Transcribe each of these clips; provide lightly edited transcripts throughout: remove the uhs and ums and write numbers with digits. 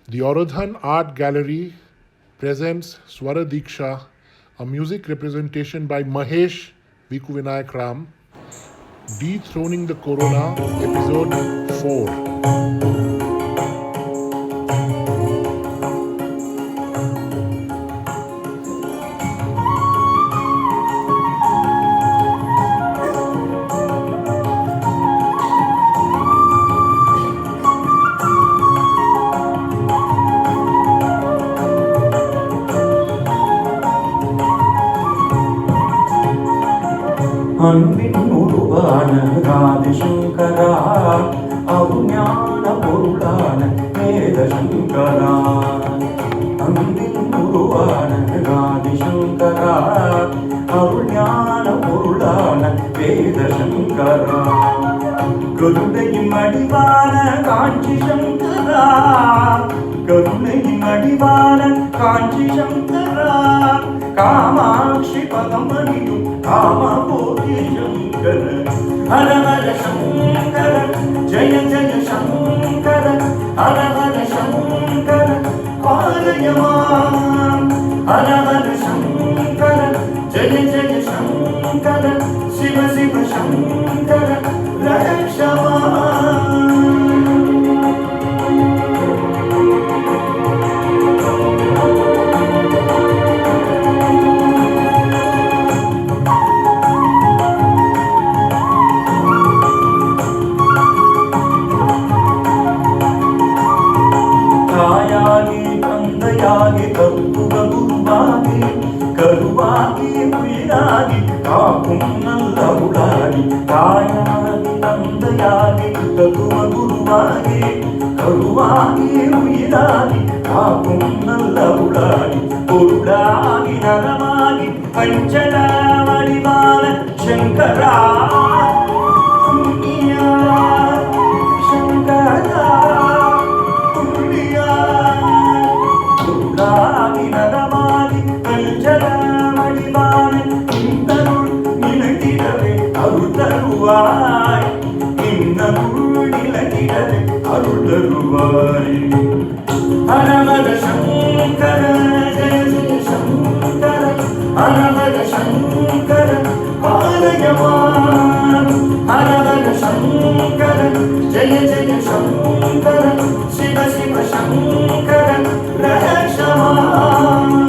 The Orodhan Art Gallery presents Swara Diksha, a music representation by Mahesh Vikuvinayak Ram, Dethroning the Corona, Episode 4. அன்பின் உருவான ஆதிசங்கரா, அருஞான பொருளான வேதசங்கரா. அன்பின் உருவான ஆதிசங்கரா, அருஞான பொருளான வேதசங்கரா. கருணையின் அடிவான காஞ்சி சங்கரா, கருணையின் அடிவான காஞ்சி சங்கரா. காமாட்சி பதமணியும் காமபோதி சங்கர. ஹர ஹர சங்கர ஜய ஜய சங்கர. ஹர ஹர சங்கர பாலயமாம். ஹர ஹர சங்கர ஜய ஜய சங்கர. சிவ சிவ சங்கர ரக்ஷமாம். தத்துவ குருவாகி கருவாகி உயிராகி காக்கும் நல்லருளாகி. தாயாகி தந்தையாகி தத்துவ குருவாகி கருவாகி உயிராகி காக்கும் நல்லருளாகி. பொருளாகி நலமாகி பஞ்சலா வடிவான சங்கரா. அருள் தருவாய். ஹர ஹர சங்கர ஜய ஜய சங்கர. ஹர ஹர சங்கர பாலயமாம். ஹர ஹர சங்கர ஜய ஜய சங்கர. சிவ சிவ சங்கர ரக்ஷமாம்.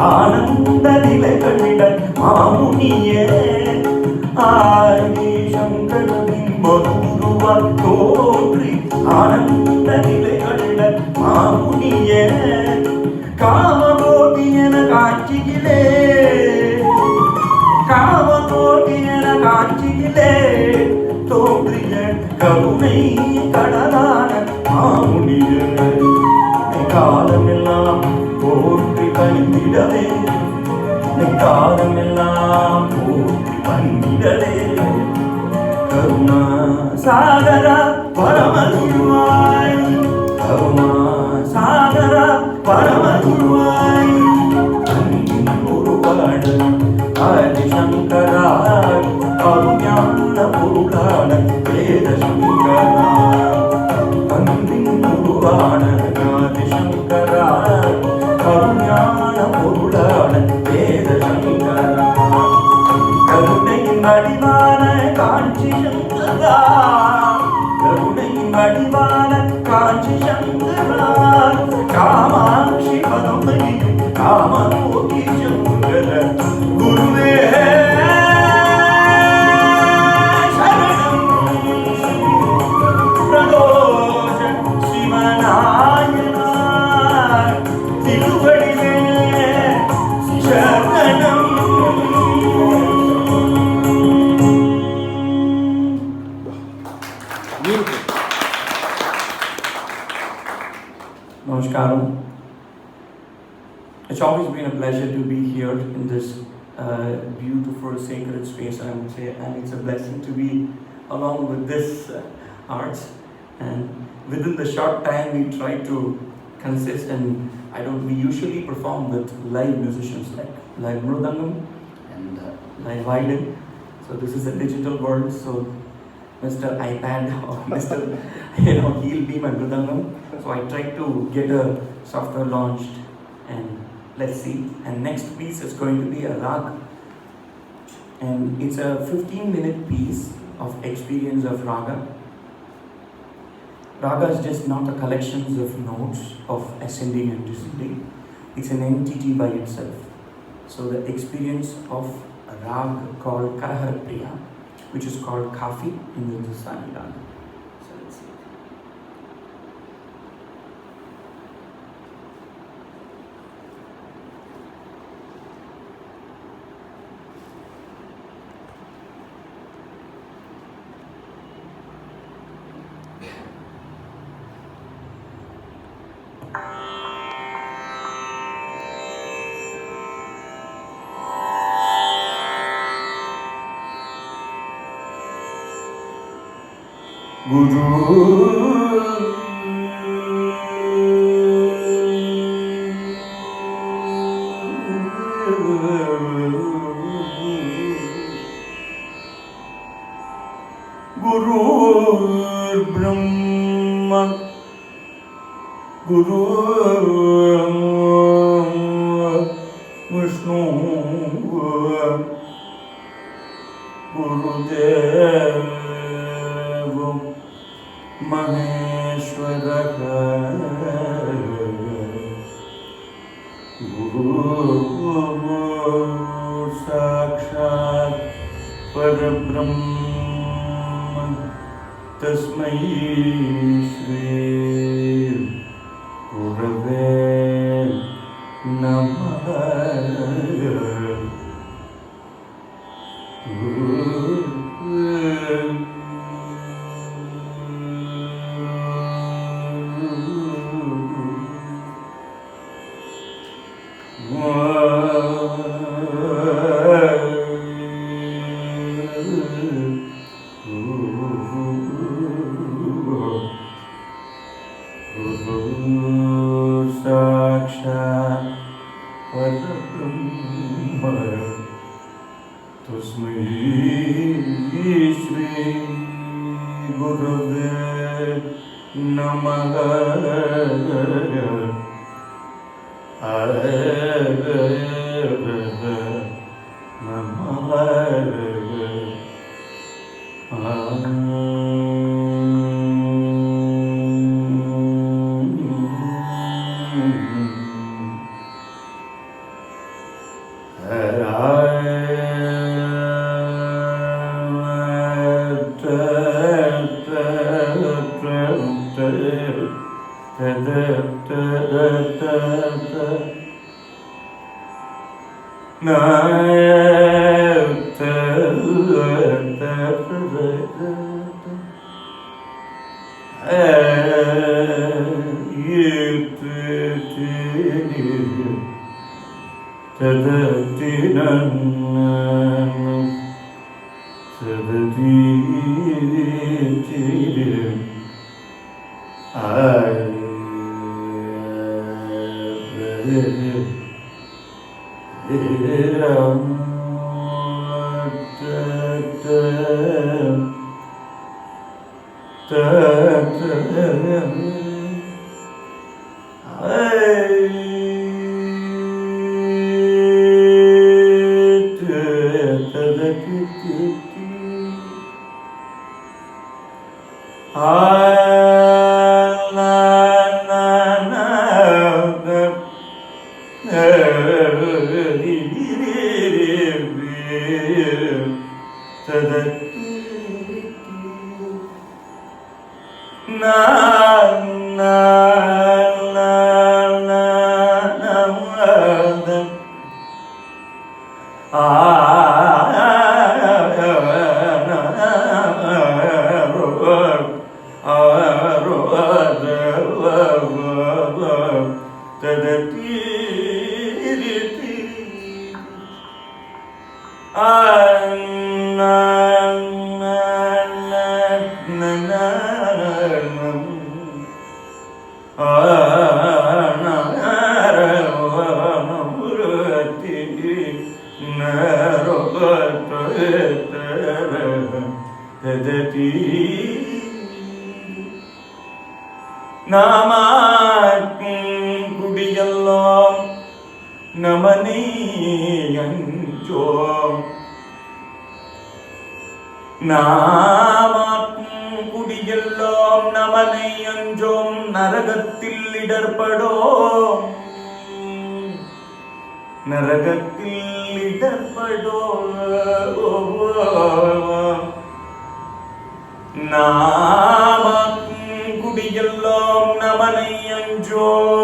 ஆனந்த நிலைகளிட மாமுனியே. ஆதி சங்கரனின் மருதுவாய் தோன்றி ஆனந்த நிலைகளிட மாமுனியே. காமகோடி என காட்சியிலே, காமகோடி என காட்சியிலே தோன்றிய கருணை கடலான மாமுனியே. காலமெல்லாம் போற்றி பணிந்திடவே, காலமெல்லாம் போற்றி பணிந்திடவே. கருணா சாகரா பரமகுருவாய், கருணா சாகரா பரமகுருவாய். அன்பின் உருவான ஆதிசங்கரா, அருஞான பொருளான வேதசங்கரா. அன்பின் உருவான ஆதிசங்கரா, கருஞான பொருளான வேதசங்கரா. கருணையின் அடிவான காஞ்சி சங்கரா, கருணையின் அடிவான காஞ்சி சங்கரா. Kamakshi பதமணியும் be here in this beautiful sacred space, I would say, and it's a blessing to be along with this arts. And within the short time, we try to consist, and we usually perform with live musicians like live mridangam and live violin. So this is a digital world. So Mr. iPad or Mr. He'll be my mridangam. So I try to get a software launched, and let's see. And next piece is going to be a rag, and it's a 15-minute piece of experience of raga. Raga is just not a collection of notes of ascending and descending. It's an entity by itself. So the experience of a rag called Karaharapriya, which is called Kafi in the Hindustani raga. So let's see. Guru Brahma Guru Vishnu Guru Deva Maheshwara Guru Sakshat Parabrahma Tasmai Shri Gurave Namah Sakshat Parabrahma Tasmai Shri Gurave Namah குடியெல்லாம் நமனை அஞ்சோம் நாமாக்கும் குடியெல்லாம் நமனை அஞ்சோம் நரகத்தில் இடர்படோம் நரகத்தில் இடர்படோம் நாமாக்கும் குடியெல்லாம் நமனை அஞ்சோம்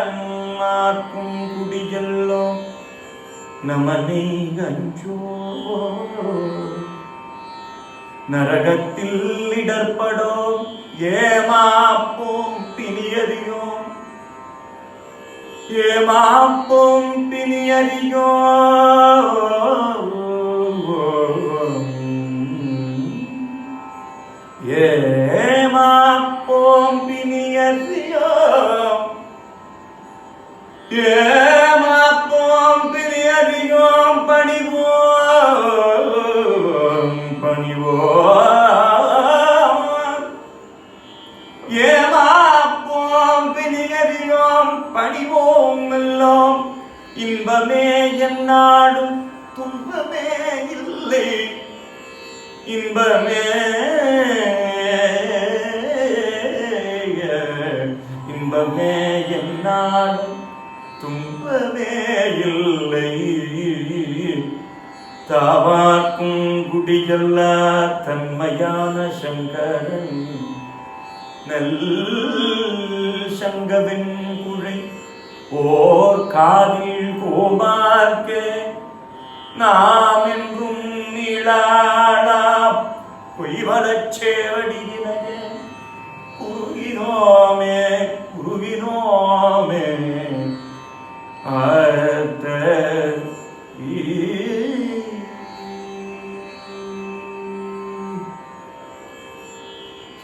நாமாக்கும் குடியெல்லாம் நமனை அஞ்சோம் நரகத்தில் இடர்படோம் ஏமாப்போம் பிணியறியோம் ஏமாப்போம் பிணியறியோம் ஏமாப்போம் பிணியறியோம் ஏமாப்போம் பிணியறியோம் பணிவோம் பணிவோம் ஏமாப்போம் பிணியறியோம் பணிவோம் எல்லாம் இன்பமே என்னாடும் துன்பமே இல்லை இன்பமே இன்பமே என்னாடும் துன்பமே இல்லை தாவாக்கும் குடியல்லா தன்மையான சங்கரன் நல் சங்கவின் குழை ஓர் காதில் கோமார்க்கே நாம் என்றும் நீளாடா பொய்வலச் சேவடியினே குருகினோமே குருகினோமே ஆத்த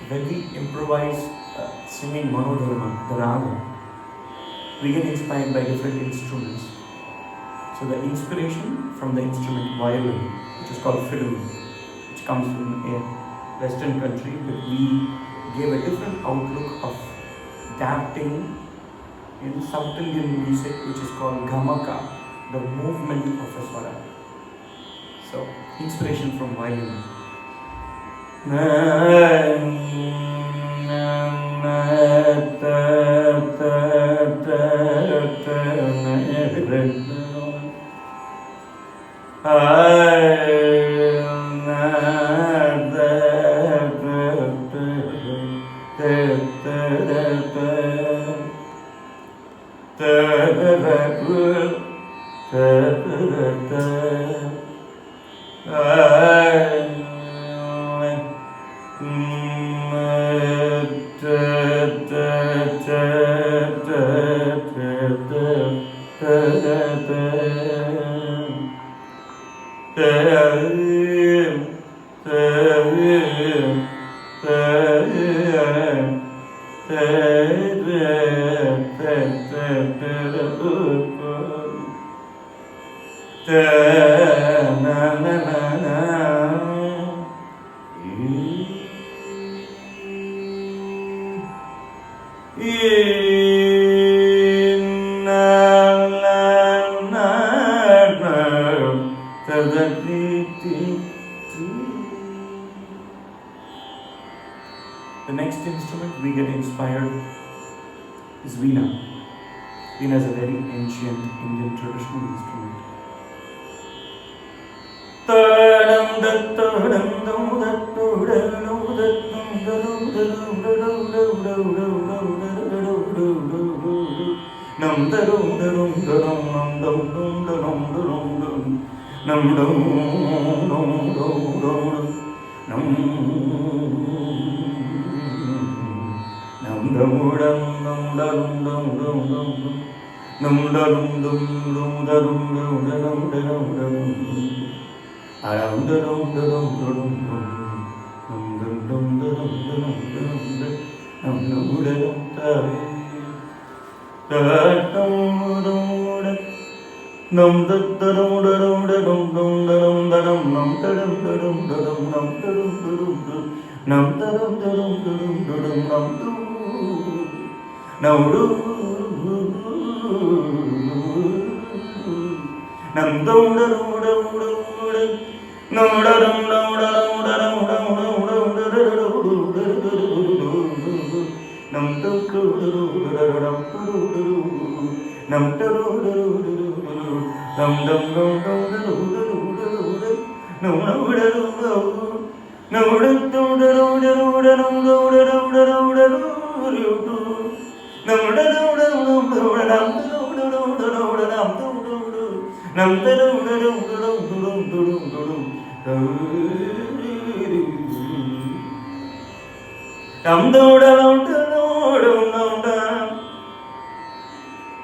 When we improvise singing Manodharma, the raga, we get inspired by different instruments. So the inspiration from the instrument violin, which is called fiddle, which comes from a Western country, but we gave a different outlook of adapting in South Indian music, which is called gamaka, the movement of a swara. So inspiration from violin. The next instrument we get inspired is veena. Veena is a very ancient Indian traditional instrument. Dum da dum dum dum da dum dum da dum da dum da dum. Aram da dum da dum da dum dum. Dum dum dum da dum da dum da dum da. Dum dum da dum da. Da dum dum da. Dum da da dum da dum da dum dum da dum da dum dum da dum da dum da dum dum da dum da dum dum. Dum da dum da dum da dum da dum dum dum. Nam do nam do da do da do da nam da dum da da da da da nam do do da da da nam do do nam dum dum dum da do nam da do nam da do da do da nam do da do da nam da do da nam do da nam do da nam do nam da do da nam do nam do da.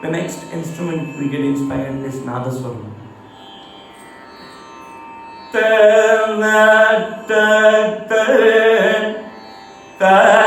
The next instrument we get inspired is Nadaswaram. Ta na ta ta ta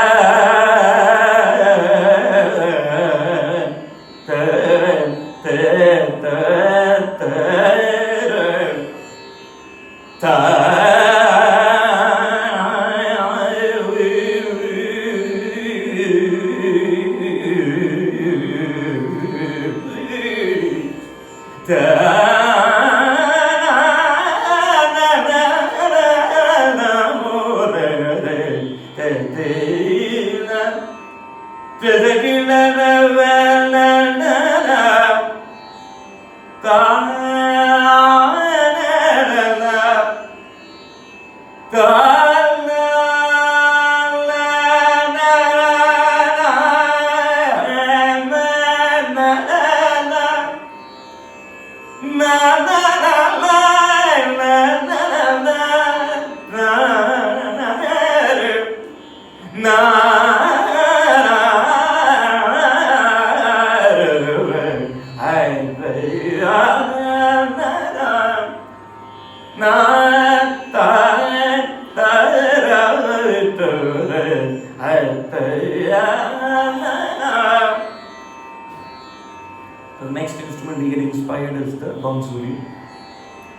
The next instrument we get inspired is the bansuri,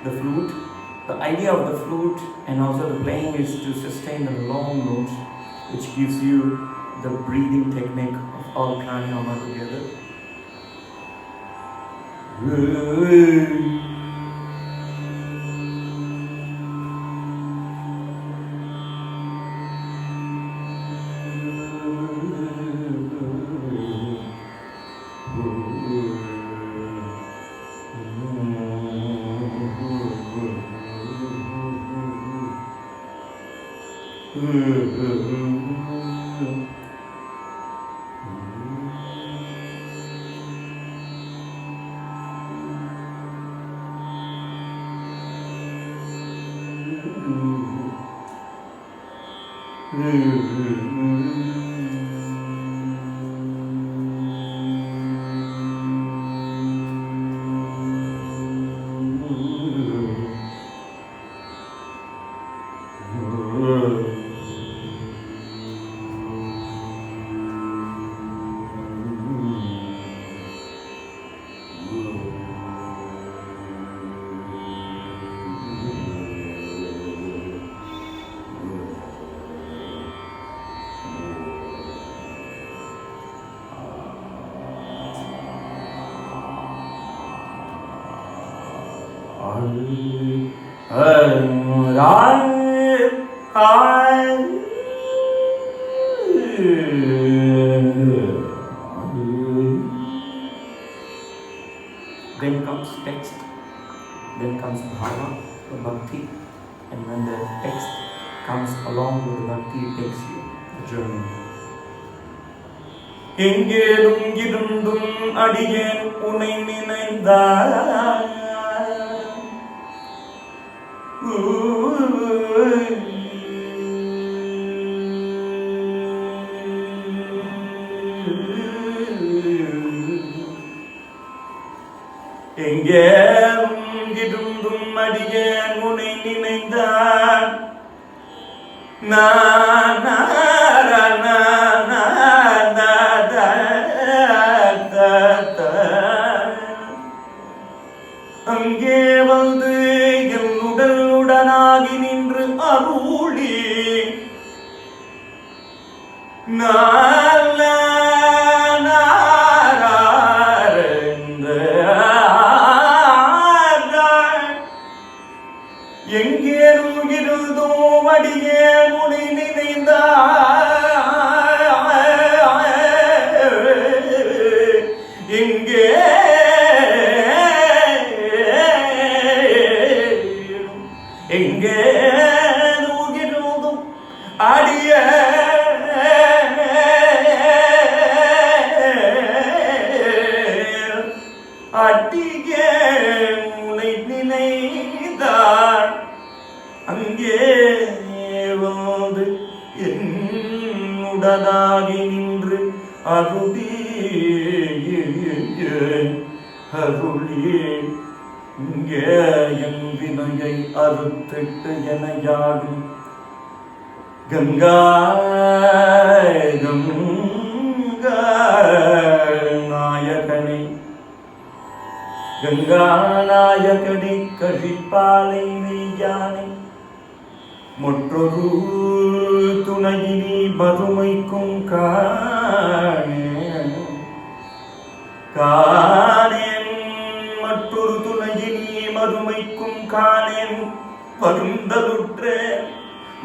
the flute. The idea of the flute and also the playing is to sustain the long notes, which gives you the breathing technique of all pranayama together. Then comes text, then comes bhava, the bhakti, and when the text comes along with the bhakti, it takes you the journey. எங்கேடும் இருந்தும் அடியேன் உனை நினைந்தார் எங்கே இருந்தும் அடியேன் உனை நினைந்தான் அங்கே வந்து என் உடல் உடனாகி நின்று அருளி எங்கே இருந்தோ அடியே முனை நினைந்த எங்கே எங்கே இருந்தும் அடிய அடியே முனை நினைந்தார் அங்கே வந்து என்னுடனாகி நின்று அருளி இங்கே என் வினையை அறுத்திட்டு எனையாடும் கங்கா கங்கா நாயகனே கங்காநாயகனே கழிப்பாலை நெய்யானே மற்றொரு துணையினி மறுமைக்கும் காணேன் மற்றொரு துணையினி மறுமைக்கும் காணேன் வருந்தலுற்றேன்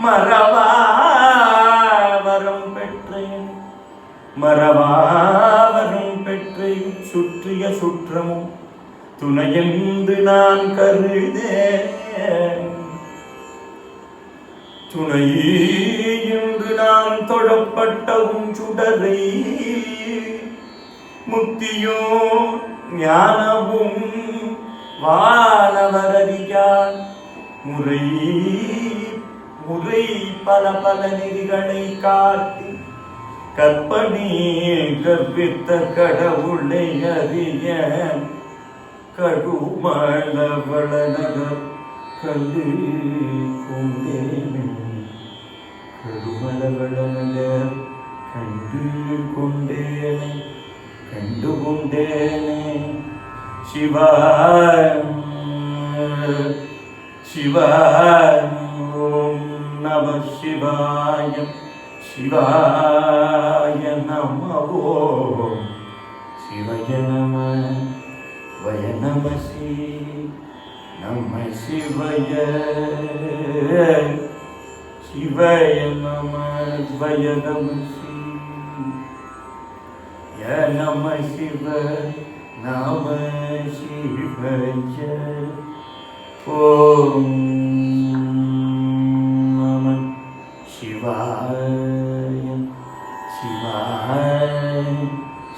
மறவா வரம் பெற்றேன் மறவாவரும் பெற்றேன் சுற்றிய சுற்றமும் துணையென்று நான் கருதேன் துணை என்று நான் தொழப்பட்ட சுடரை முக்தியோ ஞானமும் வானவரறியான் முறை முறை பல பல நெறிகளை காட்டி கற்பனை கற்பித்த கடவுளை அறிய கடுமளவளநகர் கல்லு கொண்டேனே கடுமளவளநகர் கண்டு கொண்டேனே கண்டு கொண்டேனே சிவாய் சிவாய் ஓம் நம சிவாய சிவாய நம ஓம் சிவய நம வய நம நம சிவய சிவய நம வய நம ய நம சிவ நம சிவய ஓம் நம சிவாய சிவாய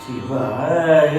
சிவாய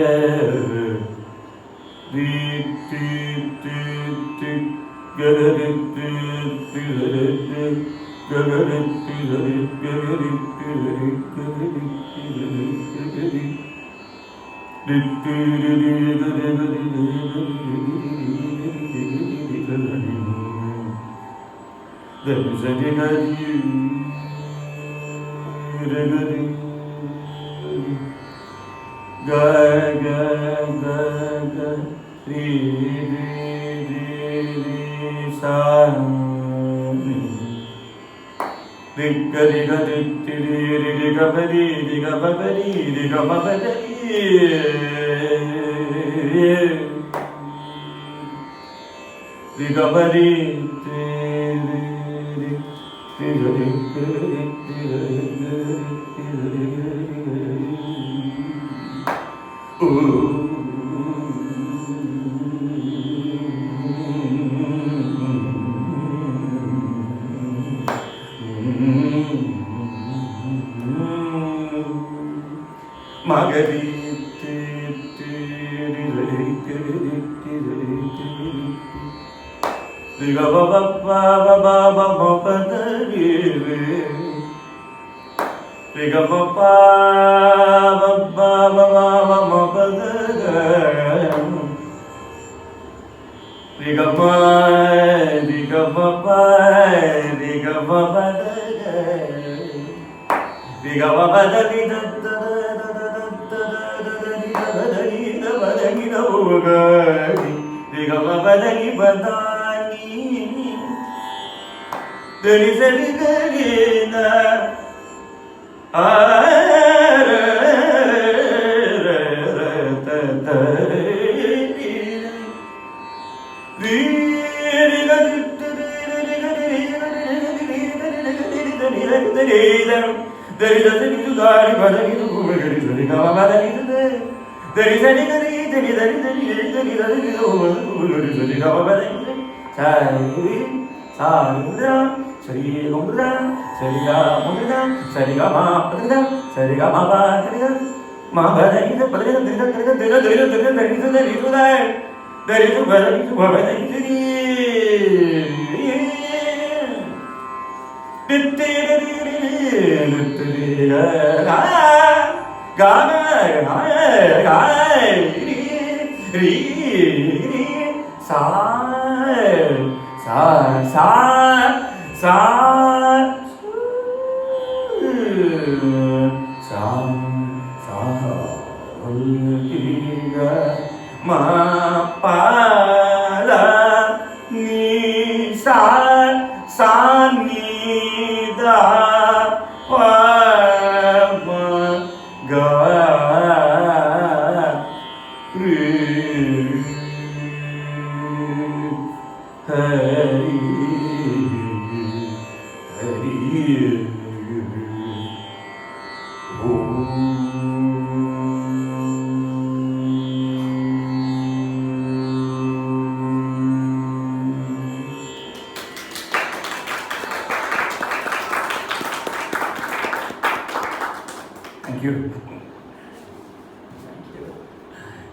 Thank you.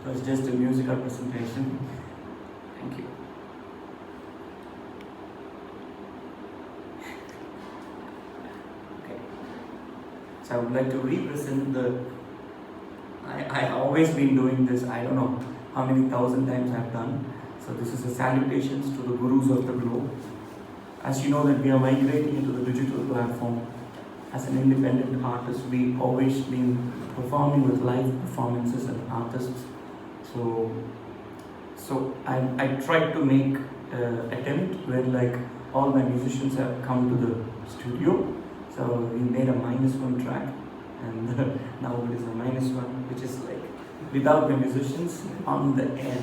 It was just a musical presentation. Thank you. Okay. So I would like to represent the. I've always been doing this. I don't know how many thousand times I've done. So this is a salutations to the gurus of the globe. As you know that we are migrating into the digital platform. As an independent artist, we always been performing with live performances and artists. So I tried to make an attempt where like all my musicians have come to the studio. So we made a -1 track, and now it is a -1, which is like without the musicians on the air.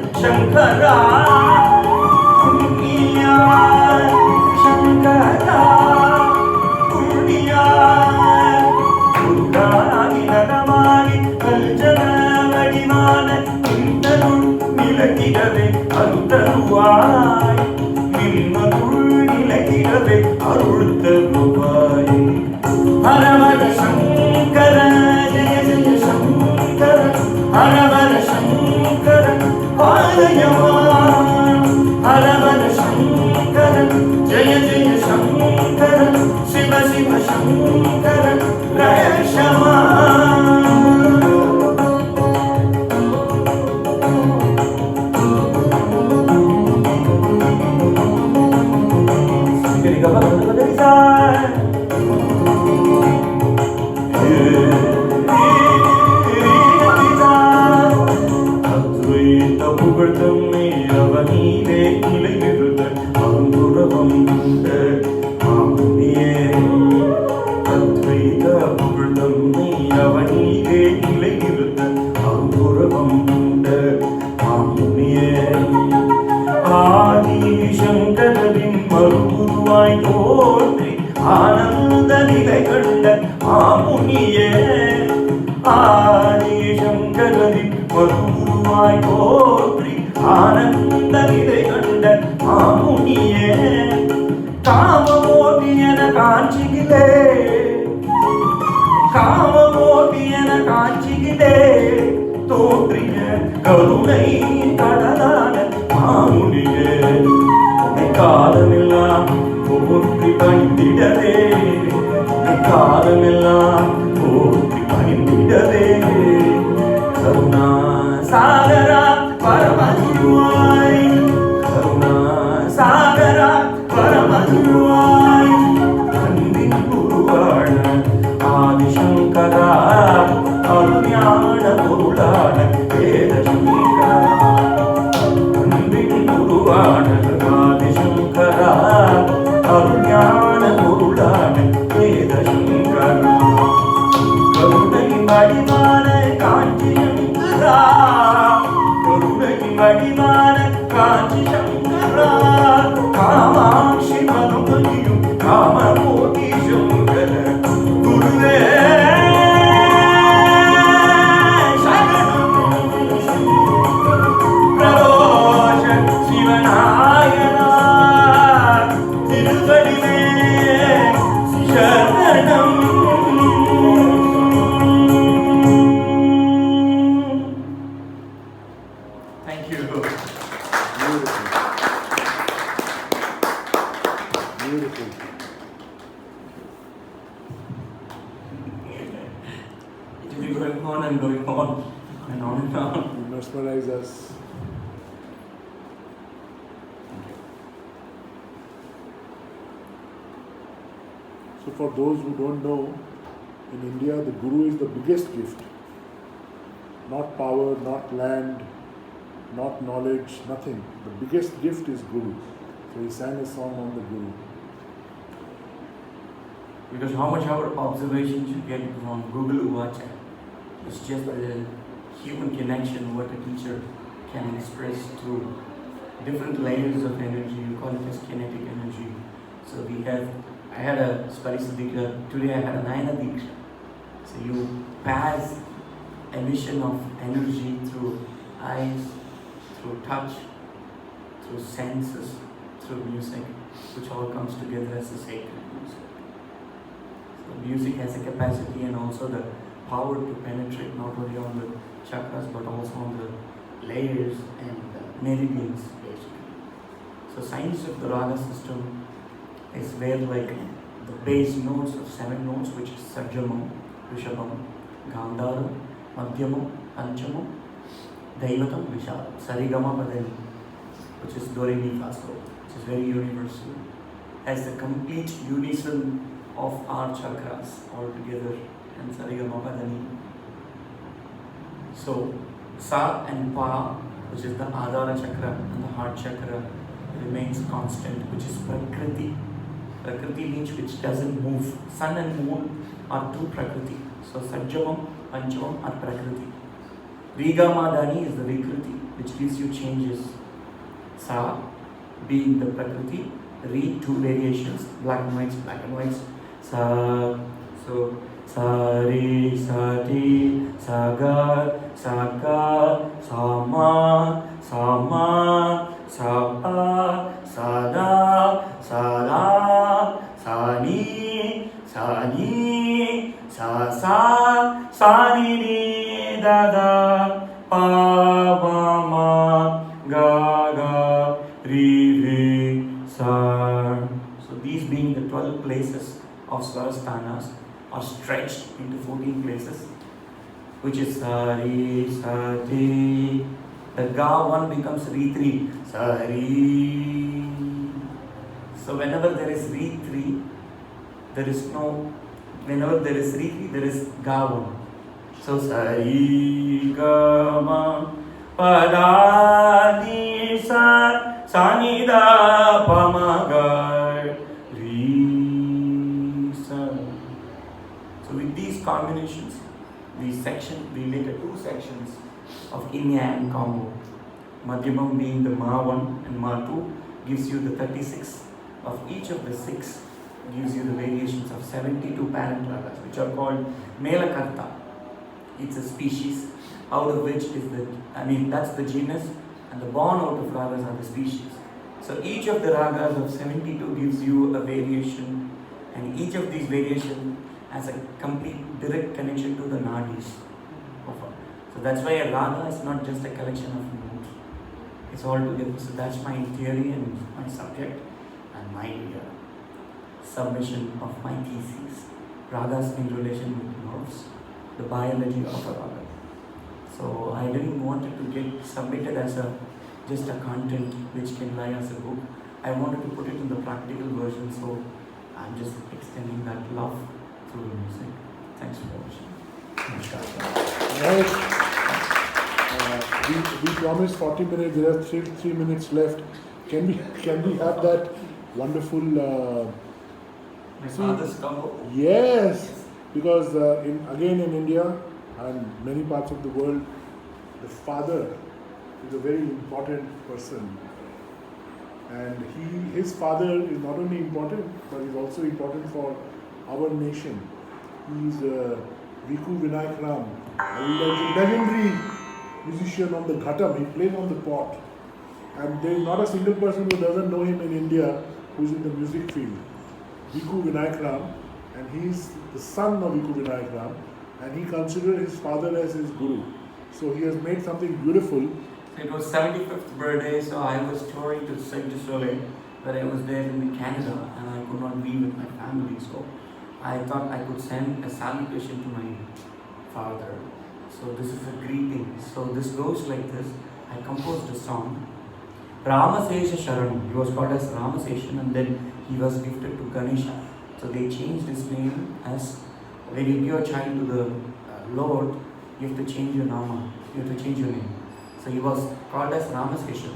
Shankara நிலைத்திடவே அருள் தருவாய் நிம்மதுள் நிலைத்திடவே அருள் தருவாய் ஹரஹர சங்கர ஜெய ஜெய சங்கர ஹரஹர சங்கர பாலயமா ஹரஹர சங்கர ஜெய ஜெய சங்கர சிவ சிவ சங்கர ரஷமா ஆதிசங்கரின் மறுகுருவாய் தோன்றி ஆனந்த நிலை கண்ட மாமுனியே ஆதிசங்கரின் மறுகுருவாய் தோன்றி ஆனந்த நிலை கண்ட மாமுனியே காமமோடி என காஞ்சிகளே காமமோடி என காஞ்சிகளே தோன்றிய கருணை கடலான மாமுனியே காலமெல்லாம் போற்றி பணிந்திடவே காலமெல்லாம் போற்றி பணிந்திடவே கருணா சாகரா பரமகுருவாய் கருணா சாகரா பரமகுருவாய் அன்பின் குருவான ஆதிசங்கரா அருஞான பொருளான வேத சங்கரா அன்பின் குருவான ஆதிசங்கரா அருஞான பொருளான வேத சங்கரா கருணை வடிவான காஞ்சி சங்கரா கருணை வடிவான காஞ்சி சங்கரா காமாட்சி மனோமதியும் காமமோதி சங்கர குருவே Thank you. Beautiful. Beautiful. It will be going on and going on and on and on. You mesmerize us. So for those who don't know, in India the Guru is the biggest gift. Not power, not land, not knowledge, nothing. The biggest gift is Guru. So he sang a song on the Guru. Because how much our observations you get from Google Uvacha, it's just a human connection what a teacher can express through different layers of energy. You call it as kinetic energy. So I had a Sparishadika, today I had a Nayana Diksha. So you pass emission of energy through eyes, through touch, through senses, through music, which all comes together as a sacred music. So music has a capacity and also the power to penetrate not only on the chakras but also on the layers and the meridians basically. So science of the raga system is where like the base notes of 7 notes, which is Sajamam, Rishabham, Gandharam, Madhyamam, Panchamam, Daivatam, Vishalam, Sarigama Padani, which is Do Re Mi Fa So, which is very universal, as the complete unison of our chakras all together, and Sarigama Padani. So Sa and Pa, which is the Adhara chakra and the heart chakra, remains constant, which is Prakriti. Prakriti means which doesn't move. Sun and moon are two Prakriti. So Sajjamam, Panchamam are Prakriti. Rigamadani is the Vikriti, which gives you changes. Sa being the Prakriti, Re two variations, black and whites, black and whites. Sa, so Sa Re, Sa Ti, Sa Ga, Sa Ka, Sa Ma, Sa Ma, sa ni ni da da pa ma ma ga ga re re sa. So these being the 12 places of Swarasthanas are stretched into 14 places, which is sa re sa ti. The ga one becomes re 3, sa re. So whenever there is re 3, there is no. Whenever there is re 3, there is ga one. So sa re ga ma pa da ni sa sa ni da pa ma ga re sa. So with these combinations, we later two sections of yin yang combo. Madhyamam being the ma 1 and ma 2 gives you the 36 of each of the 6, gives you the variations of 72 parent ragas, which are called Melakarta. It's a species out of which is that's the genus, and the born out of ragas are the species. So each of the ragas of 72 gives you a variation, and each of these variations has a complete direct connection to the nadis. So that's why a raga is not just a collection of notes. It's all together. So that's my theory and my subject and my submission of my thesis. Ragas in relation with nerves, the biology of a raga. So I didn't want it to get submitted as just a content which can lie as a book. I wanted to put it in the practical version, so I'm just extending that love through the music. Thanks for watching. Right. We promised 40 minutes. There are 3 minutes left. Can we have that wonderful? My father's combo. Yes, because in India and many parts of the world, the father is a very important person, and his father is not only important but is also important for our nation. He is Viku Vinayak Ram, a legendary musician on the ghatam. He plays on the pot, and there is not a single person who doesn't know him in India who is in the music field. Viku Vinayak Ram, and he is the son of Viku Vinayak Ram, and he considered his father as his guru. So he has made something beautiful. It was 75th birthday, so I was touring to Cirque du Soleil, but I was there in Canada and I could not be with my family, so I thought I could send a salutation to my father. So this is a greeting. So this goes like this. I composed a song. Ramasesha Sharanam. He was called as Ramaseshan, and then he was gifted to Ganesha. So they changed his name as, when you give a child to the Lord, you have to change your nama. You have to change your name. So he was called as Ramasesha.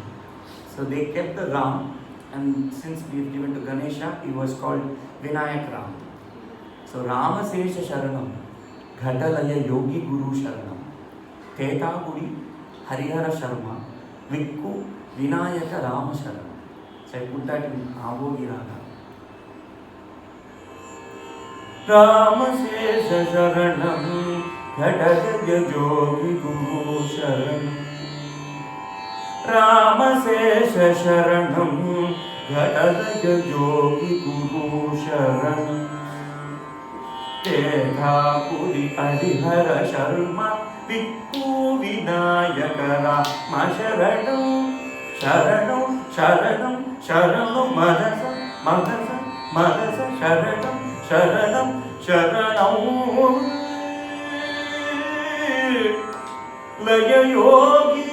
So they kept the Ram, and since we have given to Ganesha, he was called Vinayak Ram. So Ramasesha Sharanam, Ghatalaya Yogi Guru Sharanam, Teta Guri Harihara Sharma, Vikku Vinayaka Rama Sharanam. So I put that in Avogi Raga. Ramasesha Sharanam, Ghatalaya Yogi Guru Sharanam. Ramasesha Sharanam, Ghatalaya Yogi Guru Sharanam. Teta Puri Harihara Sharma, Vikku Vinayaka Rama Sharanam. Sharanam, Sharanam, Sharanam, Madasa, Madasa, Madasa, Sharanam, Sharanam, Sharanam. Laya Yogi,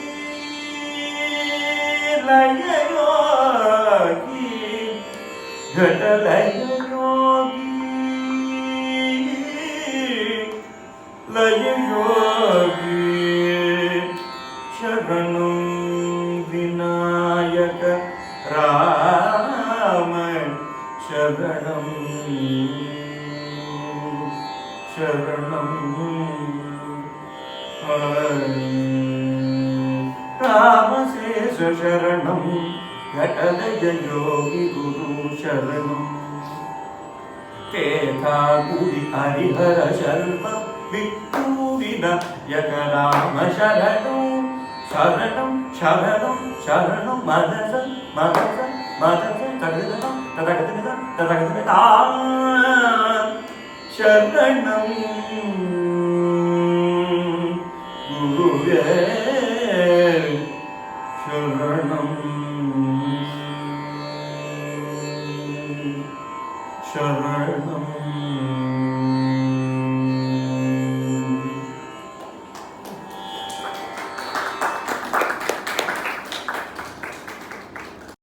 Laya Yogi, Ghatalaya Yogi, Laya Yogi, Sharanam Vinayaka Rama Sharanam, Sharanam Ramasesha Sharanam, Ghatalaya Yogi Guru Sharanam. Teta Guri Harihara Sharma, Vikku Vinayaka Rama Sharanam. Sharanam, Sharanam, Sharanam, Madasa, Madasa, Madasa, Tadadada, Tadadada, Tadadada, Sharanam. गुरुवे